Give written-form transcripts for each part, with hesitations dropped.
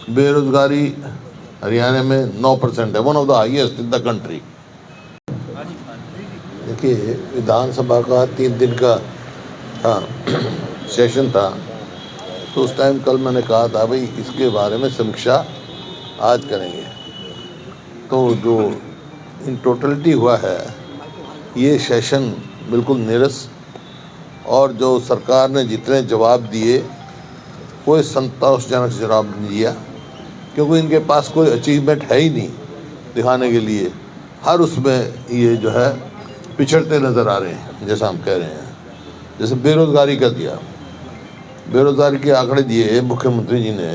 बेरोजगारी हरियाणा में 9% है, one of the highest in the country. देखिए, विधानसभा का 3 दिन का था सेशन था, तो उस टाइम कल मैंने कहा था भाई इसके बारे में समीक्षा आज करेंगे। तो जो इन टोटलिटी हुआ है, ये सेशन बिल्कुल नीरस, और जो सरकार ने जितने जवाब दिए कोई संतोषजनक जवाब नहीं दिया, क्योंकि इनके पास कोई अचीवमेंट है ही नहीं दिखाने के लिए। हर उसमें ये जो है पिछड़ते नज़र आ रहे हैं, जैसा हम कह रहे हैं। जैसे बेरोज़गारी का दिया, बेरोज़गारी के आंकड़े दिए मुख्यमंत्री जी ने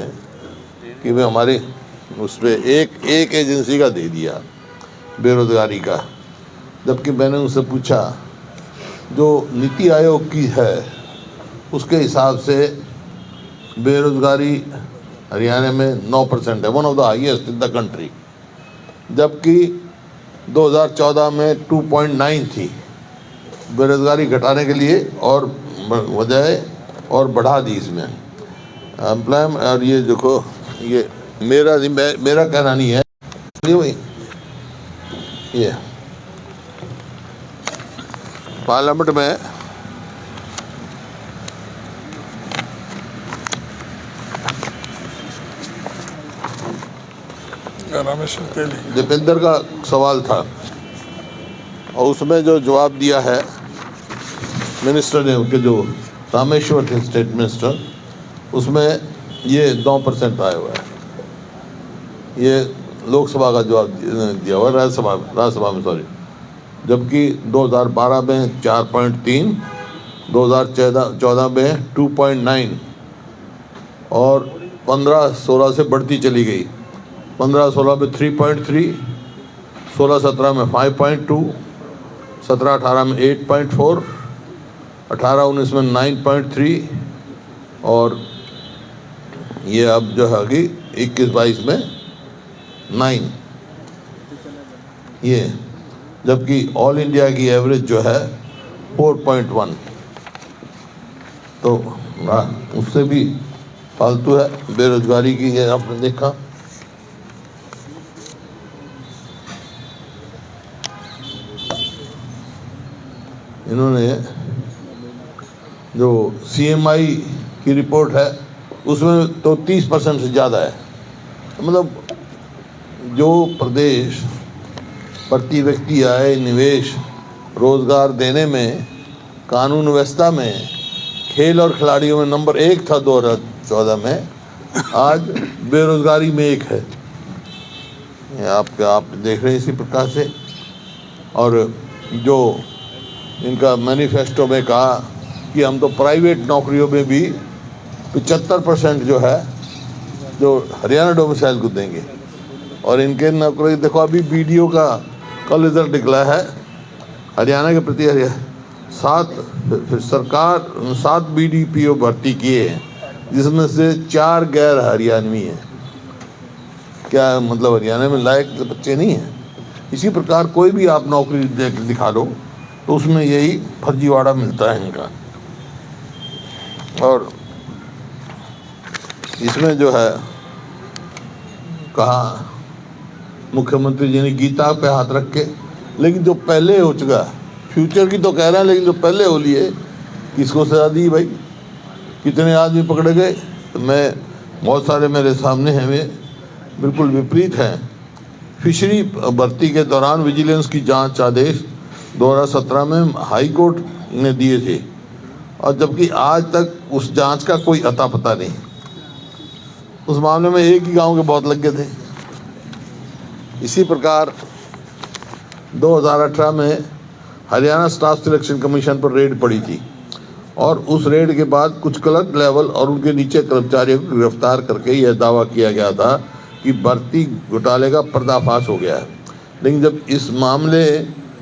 कि भाई हमारे उस पर एक एजेंसी का दे दिया बेरोज़गारी का, जबकि मैंने उनसे पूछा जो नीति आयोग की है उसके हिसाब से बेरोज़गारी हरियाणा में 9% है, one of the highest in the country, जबकि 2014 में 2.9 थी। बेरोज़गारी घटाने के लिए और वजह और बढ़ा दी इसमें एम्प्लॉयमेंट। और ये देखो, ये मेरा कहना नहीं है भाई, ये पार्लियामेंट में दीपेंद्र का सवाल था, और उसमें जो जवाब दिया है मिनिस्टर ने, उनके जो रामेश्वर थे स्टेट मिनिस्टर, उसमें ये 9% आया हुआ है। ये लोकसभा का जवाब दिया हुआ है, राज्यसभा में सॉरी, जबकि 2012 में 4.3, 2014 में 2.9, और 15-16 से बढ़ती चली गई। 15-16 में 3.3, 16-17 में 5.2, 17-18 में 8.4, 18-19 में 9.3, और ये अब जो है कि 21-22 में 9, ये, जबकि ऑल इंडिया की एवरेज जो है 4.1। तो उससे भी फालतू है बेरोजगारी की, ये आपने देखा। इन्होंने जो CMI की रिपोर्ट है उसमें तो 30% से ज़्यादा है। मतलब जो प्रदेश प्रति व्यक्ति आय, निवेश, रोज़गार देने में, कानून व्यवस्था में, खेल और खिलाड़ियों में नंबर 1 था 2014 में, आज बेरोज़गारी में 1 है। आप देख रहे हैं इसी प्रकार से। और जो इनका मैनिफेस्टो में कहा कि हम तो प्राइवेट नौकरियों में भी 75% जो है जो हरियाणा डोमिसाइल को देंगे, और इनके नौकरी देखो, अभी BDO का कल रिजल्ट निकला है हरियाणा के प्रति। सरकार 7 BDPO भर्ती किए हैं, जिसमें से 4 गैर हरियाणवी हैं। क्या मतलब हरियाणा में लायक बच्चे नहीं हैं? इसी प्रकार कोई भी आप नौकरी दिखा दो तो उसमें यही फर्जीवाड़ा मिलता है इनका। और इसमें जो है कहा मुख्यमंत्री जी ने गीता पे हाथ रख के, लेकिन जो पहले हो चुका, फ्यूचर की तो कह रहे हैं, लेकिन जो पहले हो लिए किसको सजा दी भाई? कितने आदमी पकड़े गए? तो मैं बहुत सारे मेरे सामने हैं, वे बिल्कुल विपरीत हैं। फिशरी भर्ती के दौरान विजिलेंस की जांच आदेश 2017 में हाई कोर्ट ने दिए थे, और जबकि आज तक उस जांच का कोई अता पता नहीं। उस मामले में एक ही गांव के बहुत लग गए थे। इसी प्रकार 2018 में हरियाणा स्टाफ सिलेक्शन कमीशन पर रेड पड़ी थी, और उस रेड के बाद कुछ क्लर्क लेवल और उनके नीचे कर्मचारियों को गिरफ्तार करके यह दावा किया गया था कि भर्ती घोटाले का पर्दाफाश हो गया है। लेकिन जब इस मामले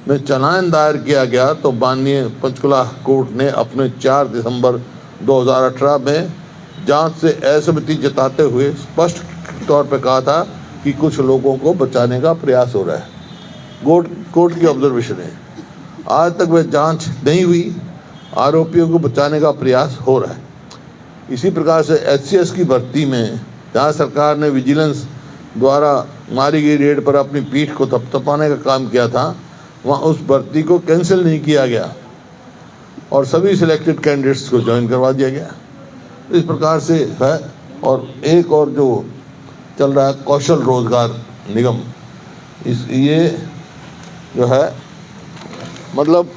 में चालान दायर किया गया तो माननीय पंचकुला कोर्ट ने अपने 4 दिसंबर 2018 में जांच से असहमति जताते हुए स्पष्ट तौर पर कहा था कि कुछ लोगों को बचाने का प्रयास हो रहा है। कोर्ट की ऑब्जर्वेशन है। आज तक वह जांच नहीं हुई, आरोपियों को बचाने का प्रयास हो रहा है। इसी प्रकार से HCS की भर्ती में जहाँ सरकार ने विजिलेंस द्वारा मारी गई रेड पर अपनी पीठ को थपथपाने का काम किया था, वहाँ उस भर्ती को कैंसिल नहीं किया गया और सभी सिलेक्टेड कैंडिडेट्स को ज्वाइन करवा दिया गया। इस प्रकार से है। और एक और जो चल रहा है कौशल रोजगार निगम, ये जो है मतलब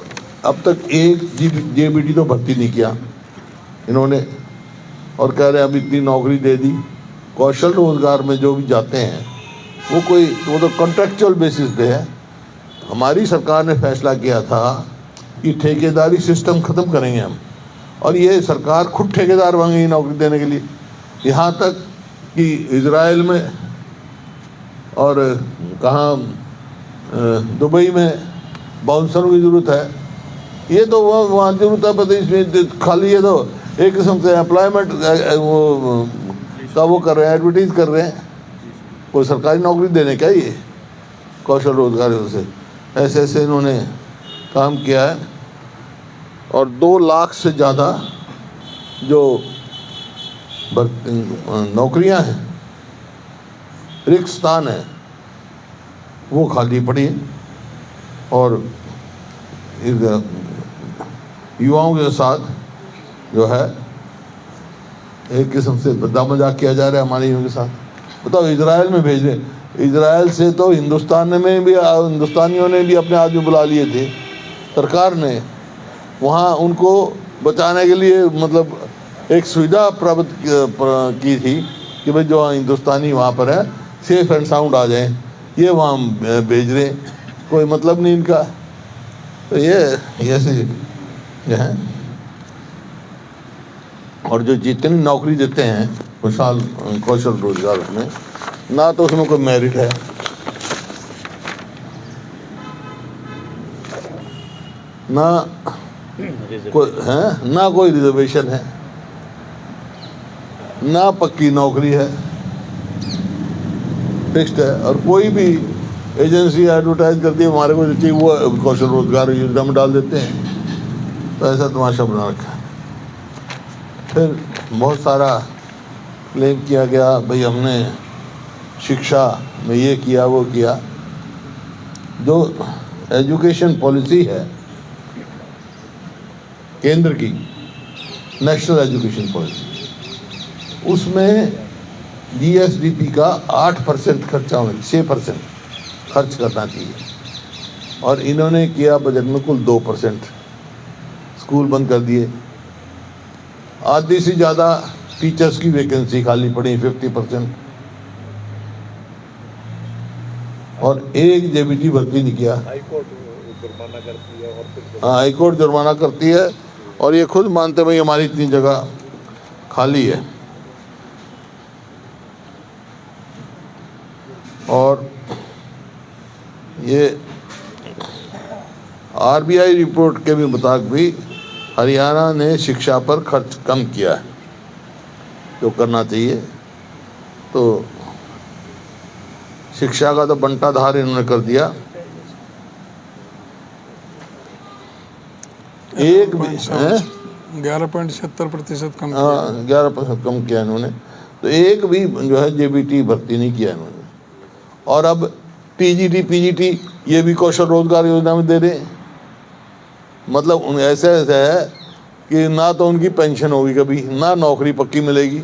अब तक एक JBT तो भर्ती नहीं किया इन्होंने, और कह रहे हैं अब इतनी नौकरी दे दी। कौशल रोजगार में जो भी जाते हैं वो तो कॉन्ट्रेक्चुअल बेसिस पे है। हमारी सरकार ने फैसला किया था कि ठेकेदारी सिस्टम ख़त्म करेंगे हम, और ये सरकार खुद ठेकेदार बन गई नौकरी देने के लिए। यहाँ तक कि इजराइल में और कहाँ दुबई में बाउंसरों की ज़रूरत है, ये तो वहाँ ज़रूरत है, पता इसमें खाली ये तो एक किस्म से एम्प्लॉयमेंट वो कर रहे हैं, एडवर्टीज़ कर रहे हैं। कोई सरकारी नौकरी देने का ये कौशल रोजगार से ऐसे ऐसे इन्होंने काम किया है। और 2 लाख से ज़्यादा जो नौकरियां हैं, रिक्त स्थान है, वो खाली पड़ी हैं। और युवाओं के साथ जो है एक किस्म से बदा मजाक किया जा रहा है हमारे युवाओं के साथ। बताओ, इजराइल में भेज रहे। इजराइल से तो हिंदुस्तानियों ने भी अपने आदमी बुला लिए थे सरकार ने, वहाँ उनको बचाने के लिए मतलब एक सुविधा प्राप्त की थी कि भाई जो हिंदुस्तानी वहाँ पर है सेफ एंड साउंड आ जाएं, ये वहाँ भेज रहे, कोई मतलब नहीं इनका। तो ये ऐसे है। और जो जितनी नौकरी देते हैं कौशल रोजगार में, ना तो उसमें कोई मेरिट है, ना कोई रिजर्वेशन है, ना पक्की नौकरी है, फिक्स्ड है। और कोई भी एजेंसी एडवर्टाइज करती है हमारे को चाहिए, वो कौशल रोजगार योजना में डाल देते हैं। तो ऐसा तमाशा बना रखा है। फिर बहुत सारा क्लेम किया गया, भाई हमने शिक्षा में ये किया वो किया। जो एजुकेशन पॉलिसी है केंद्र की, नेशनल एजुकेशन पॉलिसी, उसमें GSDP का 8% खर्चा होना, 6% खर्च करना चाहिए, और इन्होंने किया बजट में कुल 2%। स्कूल बंद कर दिए, आधी से ज़्यादा टीचर्स की वैकेंसी खाली पड़ी, 50%, और एक JBT भर्ती नहीं किया। हाईकोर्ट जुर्माना करती है, और हाईकोर्ट जुर्माना करती है, और ये खुद मानते भाई हमारी इतनी जगह खाली है। और ये RBI रिपोर्ट के भी मुताबिक भी हरियाणा ने शिक्षा पर खर्च कम किया है, जो करना चाहिए। तो शिक्षा का तो बंटाधार इन्होंने कर दिया। एक भी 11.76% कम, 11% कम किया इन्होंने। तो एक भी जो है JBT भर्ती नहीं किया इन्होंने। और अब TGT PGT ये भी कौशल रोजगार योजना में दे रहे हैं। मतलब ऐसे है कि ना तो उनकी पेंशन होगी कभी, ना नौकरी पक्की मिलेगी,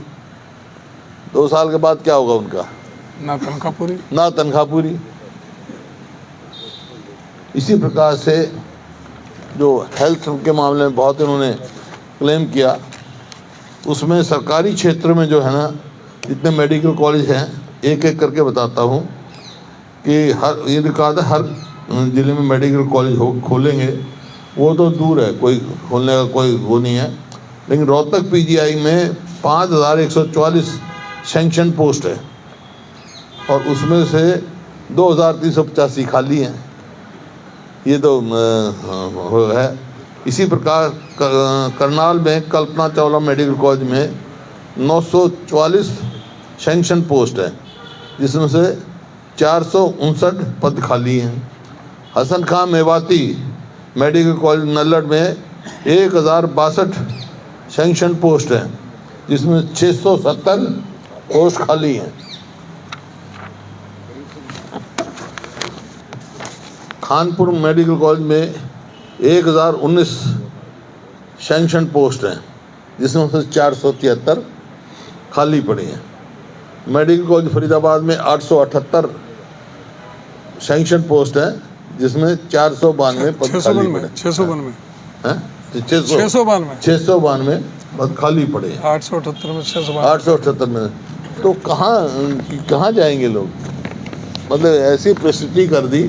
2 साल के बाद क्या होगा उनका, ना तनख्वाह पूरी। इसी प्रकार से जो हेल्थ के मामले में बहुत इन्होंने क्लेम किया, उसमें सरकारी क्षेत्र में जो है ना, जितने मेडिकल कॉलेज हैं, एक एक करके बताता हूँ कि ये कहा था हर ज़िले में मेडिकल कॉलेज खोलेंगे, वो तो दूर है, कोई खोलने का कोई वो नहीं है। लेकिन रोहतक PGI में 5144 सैंक्शन पोस्ट है, और उसमें से 2385 खाली हैं। ये तो है। इसी प्रकार करनाल में कल्पना चावला मेडिकल कॉलेज में 944 सैंक्शन पोस्ट है, जिसमें से 459 पद खाली हैं। हसन खां मेवाती मेडिकल कॉलेज नल्लड़ में 1062 सैंक्शन पोस्ट हैं, जिसमें 670 पोस्ट खाली हैं। कानपुर मेडिकल कॉलेज में 1019 सैंक्शन पोस्ट हैं, जिसमें से 473 खाली पड़ी हैं। मेडिकल कॉलेज फरीदाबाद में 878 सैंक्शन पोस्ट हैं, जिसमें 492 पद खाली पड़े। 692 पद खाली पड़े। 878 में तो कहाँ जाएंगे लोग? मतलब ऐसी परिस्थिति कर दी,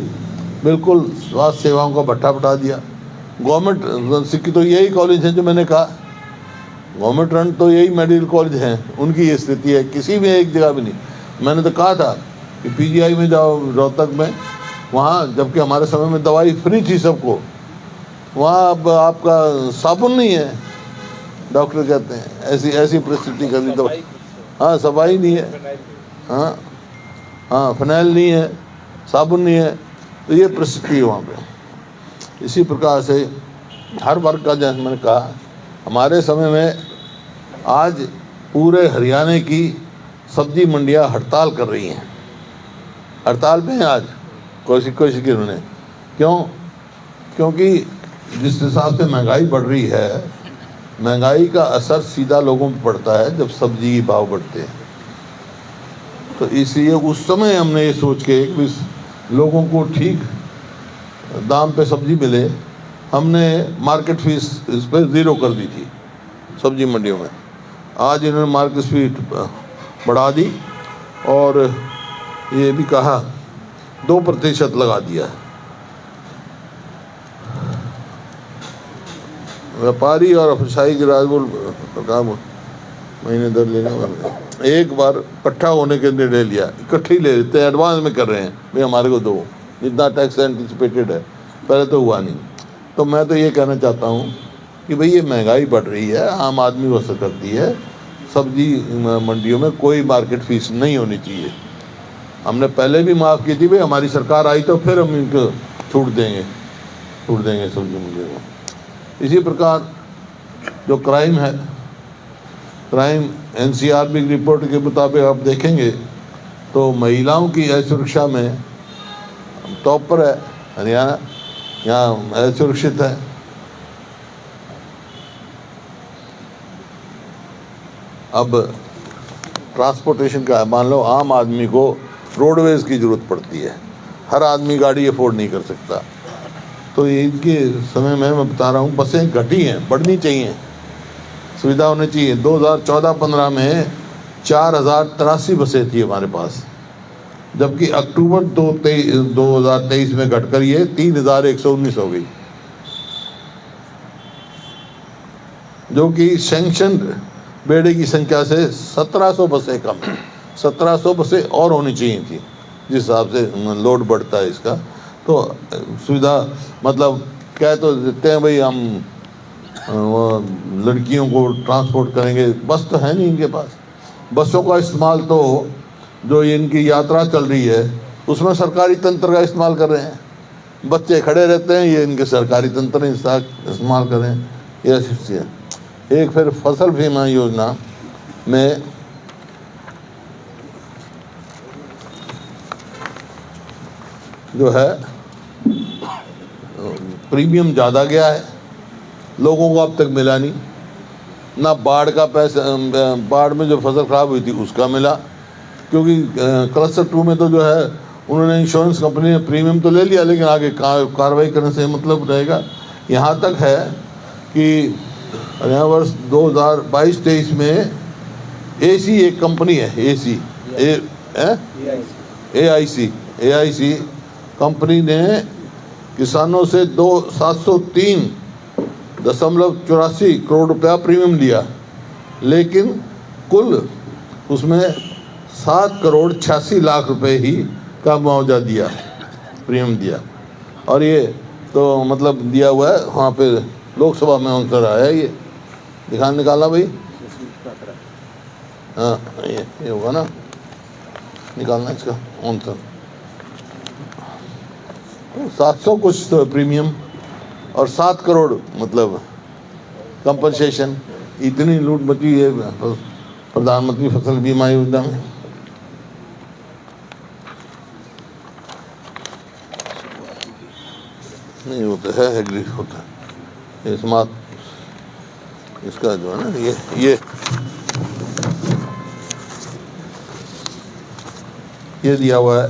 बिल्कुल स्वास्थ्य सेवाओं का भट्टा बटा दिया। गवर्नमेंट की तो यही कॉलेज है जो मैंने कहा, गवर्नमेंट रन तो यही मेडिकल कॉलेज हैं, उनकी ये स्थिति है। किसी भी एक जगह भी नहीं। मैंने तो कहा था कि पीजीआई में जाओ रोहतक में, वहाँ जबकि हमारे समय में दवाई फ्री थी सबको, वहाँ अब आपका साबुन नहीं है, डॉक्टर कहते हैं। ऐसी परिस्थिति कर दी। दवाई, हाँ, सफाई नहीं है, हाँ फिनाइल नहीं है, साबुन नहीं है। तो ये परिस्थिति है वहाँ पे। इसी प्रकार से हर वर्ग का, जैसे मैंने कहा, हमारे समय में आज पूरे हरियाणा की सब्जी मंडियाँ हड़ताल कर रही हैं। हड़ताल पे हैं आज, कोशिश की उन्होंने। क्यों? क्योंकि जिस हिसाब से महंगाई बढ़ रही है, महंगाई का असर सीधा लोगों पर पड़ता है जब सब्जी के भाव बढ़ते हैं। तो इसलिए उस समय हमने ये सोच के कि लोगों को ठीक दाम पे सब्जी मिले, हमने मार्केट फीस इस पर ज़ीरो कर दी थी सब्जी मंडियों में। आज इन्होंने मार्केट फीस बढ़ा दी और ये भी कहा 2% लगा दिया। व्यापारी और अफसाई की राजबोल काम महीने दर लेने वाले एक बार इकट्ठा होने के निर्णय लिया, इकट्ठी ले लेते हैं, एडवांस में कर रहे हैं भाई हमारे को दो, जितना टैक्स एंटिसिपेटेड है, पहले तो हुआ नहीं। तो मैं तो ये कहना चाहता हूँ कि भाई ये महंगाई बढ़ रही है, आम आदमी वसूल करती है, सब्जी मंडियों में कोई मार्केट फीस नहीं होनी चाहिए। हमने पहले भी माफ़ की थी, भाई हमारी सरकार आई तो फिर हम इनको छूट देंगे सब्जी मंडियों को। इसी प्रकार जो क्राइम है, क्राइम एनसीआरबी की रिपोर्ट के मुताबिक आप देखेंगे तो महिलाओं की असुरक्षा में टॉप पर है हरियाणा, यहाँ असुरक्षित है। अब ट्रांसपोर्टेशन का, मान लो आम आदमी को रोडवेज़ की ज़रूरत पड़ती है, हर आदमी गाड़ी अफोर्ड नहीं कर सकता। तो इनके समय में मैं बता रहा हूँ, बसें घटी हैं, बढ़नी चाहिए, सुविधा होनी चाहिए। 2014-15 में 4083 बसें थी हमारे पास, जबकि अक्टूबर 2023 में घटकर ये 3119 हो गई, जो कि सैंक्शन बेड़े की संख्या से 1700 बसें कम है। 1700 बसें और होनी चाहिए थी, जिस हिसाब से लोड बढ़ता है इसका। तो सुविधा, मतलब कह तो देते हैं भाई हम वो लड़कियों को ट्रांसपोर्ट करेंगे, बस तो है नहीं इनके पास। बसों का इस्तेमाल तो जो इनकी यात्रा चल रही है उसमें सरकारी तंत्र का इस्तेमाल कर रहे हैं, बच्चे खड़े रहते हैं, ये इनके सरकारी तंत्र इस्तेमाल कर रहे हैं। यह स्थिति है। एक फिर फसल बीमा योजना में जो है प्रीमियम ज़्यादा गया है, लोगों को अब तक मिला नहीं ना। बाढ़ का पैसा, बाढ़ में जो फसल ख़राब हुई थी उसका मिला, क्योंकि क्लस्टर 2 में तो जो है उन्होंने इंश्योरेंस कंपनी ने प्रीमियम तो ले लिया, लेकिन आगे कार्रवाई करने से मतलब रहेगा। यहाँ तक है कि हरियाणा वर्ष 2022-23 में एसी एक कंपनी है, AIC कंपनी ने किसानों से 703.84 करोड़ रुपया प्रीमियम लिया, लेकिन कुल उसमें 7,86,00,000 रुपए ही का मुआवजा दिया, प्रीमियम दिया। और ये तो मतलब दिया हुआ है, वहाँ पे लोकसभा में आंसर आया, ये निकाला भाई, हाँ ये होगा ना, निकालना इसका आंसर। 700 कुछ तो प्रीमियम और 7 करोड़ मतलब कंपनसेशन। इतनी लूट मची है प्रधानमंत्री फसल बीमा योजना में। नहीं होता है एग्री होता है स्मार्ट, इसका जो है ना ये दिया हुआ है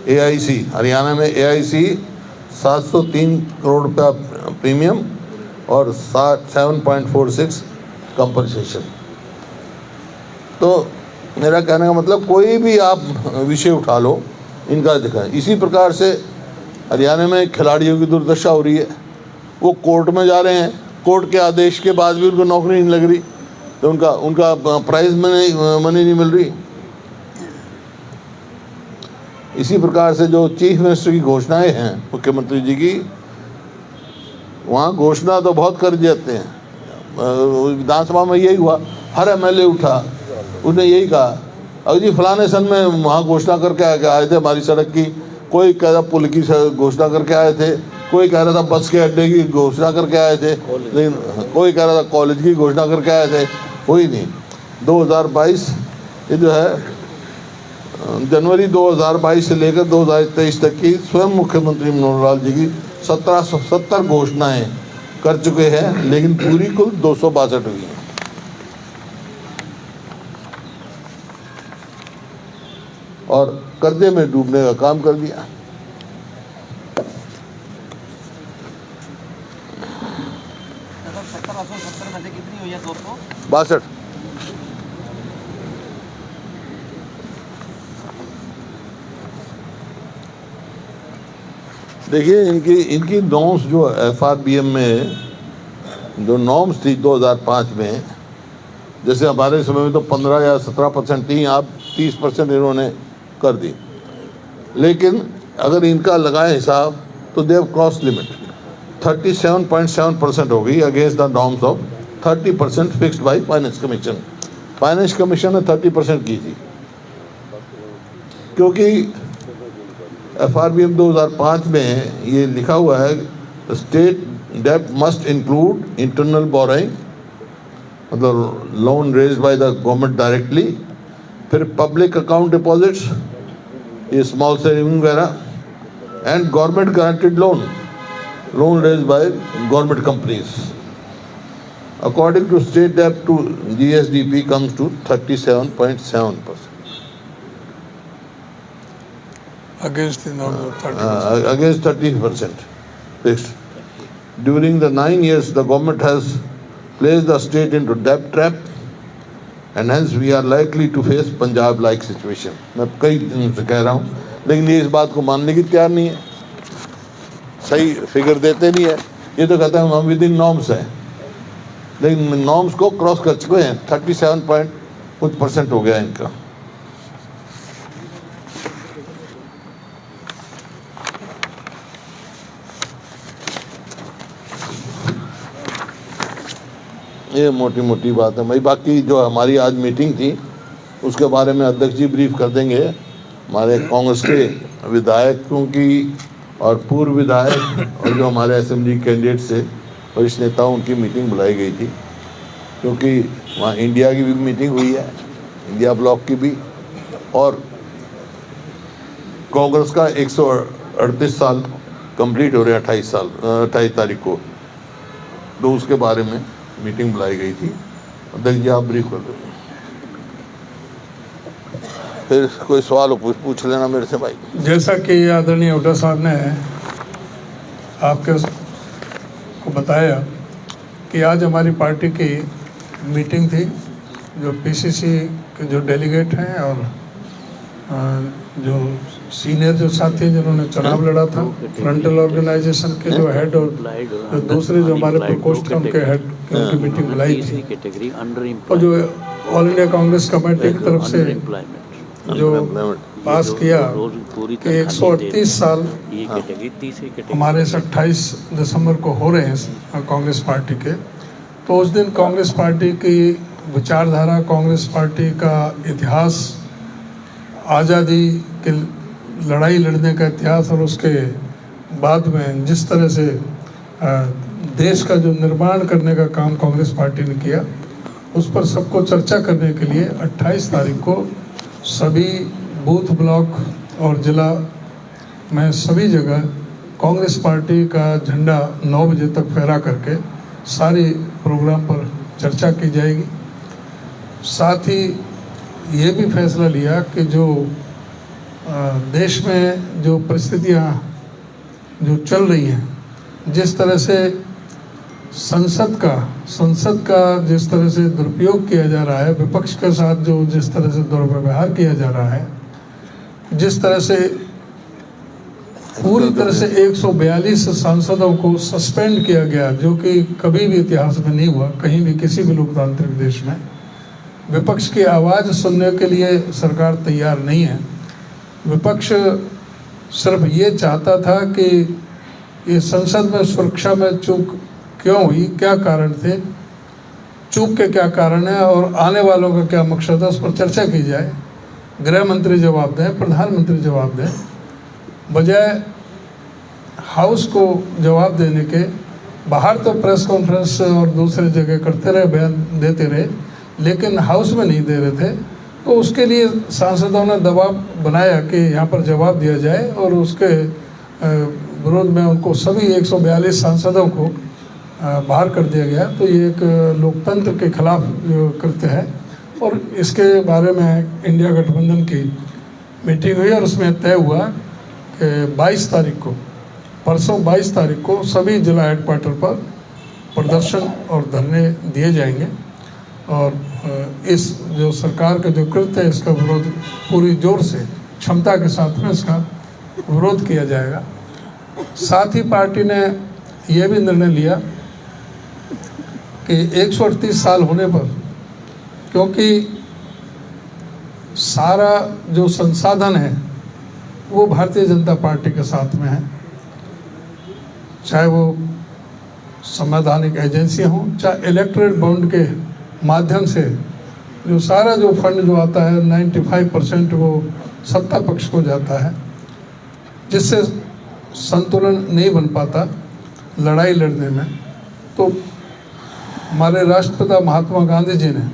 AIC, हरियाणा में AIC 703 करोड़ रुपया प्रीमियम और 7.46 कंपनसेशन। तो मेरा कहने का मतलब कोई भी आप विषय उठा लो इनका दिखाएं। इसी प्रकार से हरियाणा में खिलाड़ियों की दुर्दशा हो रही है, वो कोर्ट में जा रहे हैं, कोर्ट के आदेश के बाद भी उनको नौकरी नहीं लग रही, तो उनका प्राइज मनी नहीं मिल रही। इसी प्रकार से जो चीफ मिनिस्टर की घोषणाएं हैं मुख्यमंत्री जी की, वहाँ घोषणा तो बहुत कर देते हैं। विधानसभा में यही हुआ, हर MLA उठा, उसने यही कहा अगर जी फलाने सन में वहाँ घोषणा करके आए थे हमारी सड़क की, कोई कह रहा पुल की घोषणा करके आए थे, कोई कह रहा था बस के अड्डे की घोषणा करके आए थे, लेकिन कोई कह रहा था कॉलेज की घोषणा करके आए थे, कोई नहीं। 2022 ये जो है जनवरी 2022 से लेकर 2023 तक की स्वयं मुख्यमंत्री मनोहर लाल जी की 1770 घोषणाएं कर चुके हैं, लेकिन पूरी कुल 262 हुई हैं। और कर्जे में डूबने का काम कर दिया। कितनी हुई है? 62। देखिए इनकी नॉर्म्स जो FRBM में जो नॉर्म्स थी 2005 में, जैसे हमारे समय में तो 15 या 17% थी, अब 30% इन्होंने कर दी। लेकिन अगर इनका लगाए हिसाब तो दे हैव क्रॉस लिमिट, 37.7% हो गई against the norms of 30% fixed by finance commission. Finance commission ने 30% की थी, क्योंकि FRBM 2005 में ये लिखा हुआ है state debt must include internal borrowing, मतलब loan raised by the government directly, फिर पब्लिक अकाउंट डिपॉजिट्स, ये स्मॉल सेविंग वगैरह, and government guaranteed loan raised by government companies. According to state debt to GSDP comes to 37.7%. Against the norm of 30%. Against 30% fixed. During the 9 years, the government has placed the state into debt trap, and hence we are likely to face Punjab-like situation. मैं कई दिन से कह रहा हूँ, लेकिन ये इस बात को मानने की तैयार नहीं है, सही फिगर देते नहीं है। ये तो कहते हैं हम विद इन नॉर्म्स हैं, लेकिन नॉर्म्स को क्रॉस कर चुके हैं। 37% हो गया इनका। ये मोटी मोटी बात है भाई। बाकी जो हमारी आज मीटिंग थी उसके बारे में अध्यक्ष जी ब्रीफ कर देंगे। हमारे कांग्रेस के विधायकों की और पूर्व विधायक और जो हमारे असेंबली कैंडिडेट से वरिष्ठ नेता उनकी मीटिंग बुलाई गई थी, क्योंकि वहाँ इंडिया की भी मीटिंग हुई है, इंडिया ब्लॉक की भी, और कांग्रेस का 138 साल कंप्लीट हो रहे हैं 28 तारीख को, तो उसके बारे में मीटिंग बुलाई गई थी। अध्यक्ष जी आप ब्रीफ कर दो, फिर कोई सवाल हो पूछ लेना मेरे से भाई। जैसा कि आदरणीय हुड्डा साहब ने आपके को बताया कि आज हमारी पार्टी की मीटिंग थी, जो PCC के जो डेलीगेट हैं और जो सीनियर जो साथी जिन्होंने चुनाव लड़ा था, फ्रंटल ऑर्गेनाइजेशन के जो हेड और जो दूसरे जो हमारे प्रकोष्ठ हैं उनके हेड की उनकी मीटिंग बुलाई थी। और जो ऑल इंडिया कांग्रेस कमेटी की तरफ से जो पास किया कि 138 साल हमारे 28 दिसंबर को हो रहे हैं कांग्रेस पार्टी के, तो उस दिन कांग्रेस पार्टी की विचारधारा, कांग्रेस पार्टी का इतिहास, आज़ादी के लड़ाई लड़ने का इतिहास और उसके बाद में जिस तरह से देश का जो निर्माण करने का काम कांग्रेस पार्टी ने किया, उस पर सबको चर्चा करने के लिए 28 तारीख को सभी बूथ ब्लॉक और जिला में सभी जगह कांग्रेस पार्टी का झंडा 9 बजे तक फहरा करके सारे प्रोग्राम पर चर्चा की जाएगी। साथ ही ये भी फैसला लिया कि जो देश में जो परिस्थितियाँ जो चल रही हैं, जिस तरह से संसद का जिस तरह से दुरुपयोग किया जा रहा है, विपक्ष के साथ जो जिस तरह से दुर्व्यवहार किया जा रहा है, जिस तरह से पूरी तरह से 142 सांसदों को सस्पेंड किया गया, जो कि कभी भी इतिहास में नहीं हुआ कहीं भी किसी भी लोकतांत्रिक देश में। विपक्ष की आवाज़ सुनने के लिए सरकार तैयार नहीं है। विपक्ष सिर्फ ये चाहता था कि ये संसद में सुरक्षा में चूक क्यों हुई, क्या कारण थे, चूक के क्या कारण है और आने वालों का क्या मकसद है, उस पर चर्चा की जाए। गृह मंत्री जवाब दें, प्रधानमंत्री जवाब दें, बजाय हाउस को जवाब देने के। बाहर तो प्रेस कॉन्फ्रेंस और दूसरे जगह करते रहे, बयान देते रहे, लेकिन हाउस में नहीं दे रहे थे। तो उसके लिए सांसदों ने दबाव बनाया कि यहाँ पर जवाब दिया जाए और उसके विरोध में उनको सभी 142 सांसदों को बाहर कर दिया गया। तो ये एक लोकतंत्र के खिलाफ जो कृत्य है और इसके बारे में इंडिया गठबंधन की मीटिंग हुई और उसमें तय हुआ कि 22 तारीख को, परसों 22 तारीख को सभी जिला हेडक्वार्टर पर प्रदर्शन और धरने दिए जाएंगे और इस जो सरकार का जो कृत्य है इसका विरोध पूरी जोर से क्षमता के साथ में इसका विरोध किया जाएगा। साथ ही पार्टी ने यह भी निर्णय लिया कि 138 साल होने पर, क्योंकि सारा जो संसाधन है वो भारतीय जनता पार्टी के साथ में है, चाहे वो संवैधानिक एजेंसियां हों, चाहे इलेक्टोरेट बॉन्ड के माध्यम से जो सारा जो फंड जो आता है 95% वो सत्ता पक्ष को जाता है, जिससे संतुलन नहीं बन पाता लड़ाई लड़ने में। तो हमारे राष्ट्रपिता महात्मा गांधी जी ने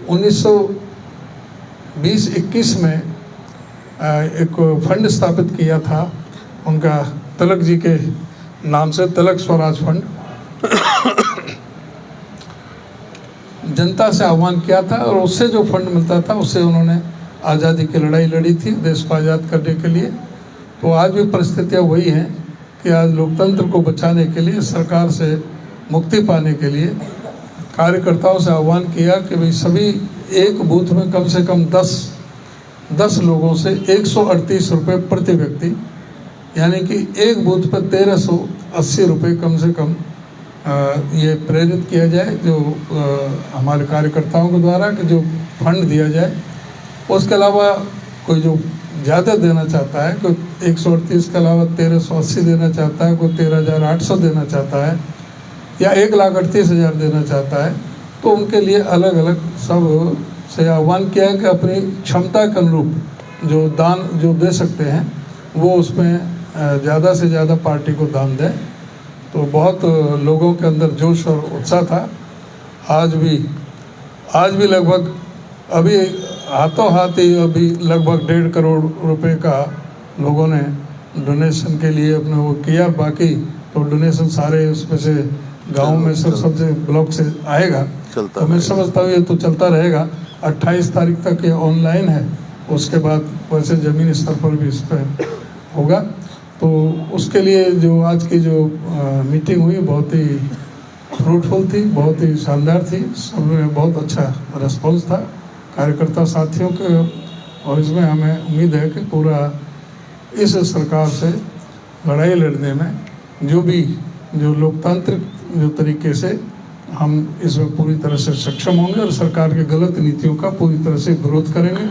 1920-21 में एक फंड स्थापित किया था उनका तिलक जी के नाम से, तिलक स्वराज फंड। जनता से आह्वान किया था और उससे जो फंड मिलता था उससे उन्होंने आज़ादी की लड़ाई लड़ी थी देश को आज़ाद करने के लिए। तो आज भी परिस्थितियाँ वही हैं कि आज लोकतंत्र को बचाने के लिए, सरकार से मुक्ति पाने के लिए कार्यकर्ताओं से आह्वान किया कि भाई सभी एक बूथ में कम से कम 10 लोगों से 138 रुपये प्रति व्यक्ति, यानी कि एक बूथ पर 1380 रुपये कम से कम ये प्रेरित किया जाए जो हमारे कार्यकर्ताओं के द्वारा कि जो फंड दिया जाए। उसके अलावा कोई जो ज़्यादा देना चाहता है, कोई 138 के अलावा 1380 देना चाहता है, कोई 13,800 देना चाहता है या 1,38,000 देना चाहता है, तो उनके लिए अलग अलग सब से आह्वान किया है कि अपनी क्षमता के अनुरूप जो दान जो दे सकते हैं वो उसमें ज़्यादा से ज़्यादा पार्टी को दान दें। तो बहुत लोगों के अंदर जोश और उत्साह था। आज भी लगभग अभी हाथों हाथ ही अभी लगभग 1.5 करोड़ रुपए का लोगों ने डोनेशन के लिए अपने वो किया। बाकी तो डोनेशन सारे उसमें से गांव में सबसे ब्लॉक से आएगा। तो मैं समझता हूँ ये तो चलता रहेगा। 28 तारीख तक ये ऑनलाइन है, उसके बाद वैसे ज़मीनी स्तर पर भी इस पर होगा। तो उसके लिए जो आज की जो मीटिंग हुई बहुत ही फ्रूटफुल थी, बहुत ही शानदार थी। सब में बहुत अच्छा रिस्पॉन्स था कार्यकर्ता साथियों के और इसमें हमें उम्मीद है कि पूरा इस सरकार से लड़ाई लड़ने में जो लोकतांत्रिक जो तरीके से हम इसमें पूरी तरह से सक्षम होंगे और सरकार के गलत नीतियों का पूरी तरह से विरोध करेंगे,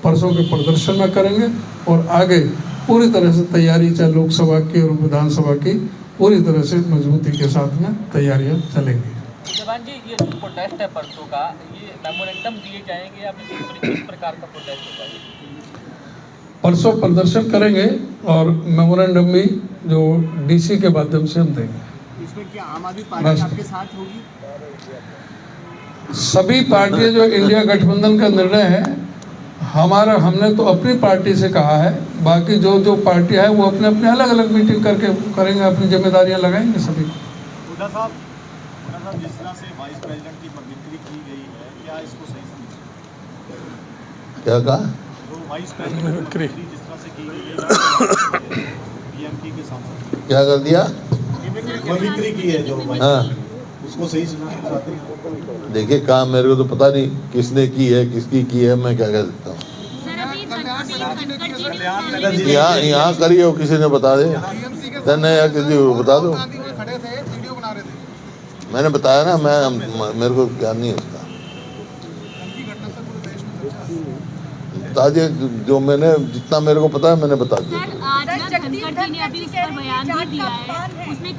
परसों के प्रदर्शन में करेंगे और आगे पूरी तरह से तैयारी, चाहे लोकसभा की और विधानसभा की, पूरी तरह से मजबूती के साथ में तैयारियां चलेंगी। जवान जी, ये जो प्रोटेस्ट है परसों का, ये मेमोरेंडम दिए जाएंगे या किस प्रकार का प्रोटेस्ट होगा? परसों प्रदर्शन करेंगे और मेमोरेंडम भी जो डीसी के माध्यम से हम देंगे। इसमें क्या आम आदमी पार्टी आपके साथ होगी? सभी पार्टियां जो इंडिया गठबंधन का निर्णय है, हमने तो अपनी पार्टी से कहा है, बाकी जो पार्टियां है वो अपने अपने अलग अलग मीटिंग करके करेंगे, अपनी जिम्मेदारियां लगाएंगे सभी। हुड्डा साहब, जिस तरह से वाइस प्रेसिडेंट की ममिक्री की गई है, क्या इसको सही समझते? क्या कहा? जो वाइस प्रेसिडेंट की ममिक्री जिस तरह से की गई है बीएमपी के सांसद, क्या कर दिया? ममिक्री की है जो हाँ, उसको सही समझते हैं? देखिए काम मेरे को तो पता नहीं किसने की है, किसकी की है, मैं क्या कह सकता हूँ। यहाँ करिए हो, किसी ने बता दे, नहीं या किसी को बता दो। मैंने बताया ना, मेरे को ज्ञान नहीं है उसका। बता दिया जो मैंने, जितना मेरे को पता है मैंने बता दिया। सर, आज ना धनखड़ जी ने अभी इस पर बयान भी दिया है, उसमें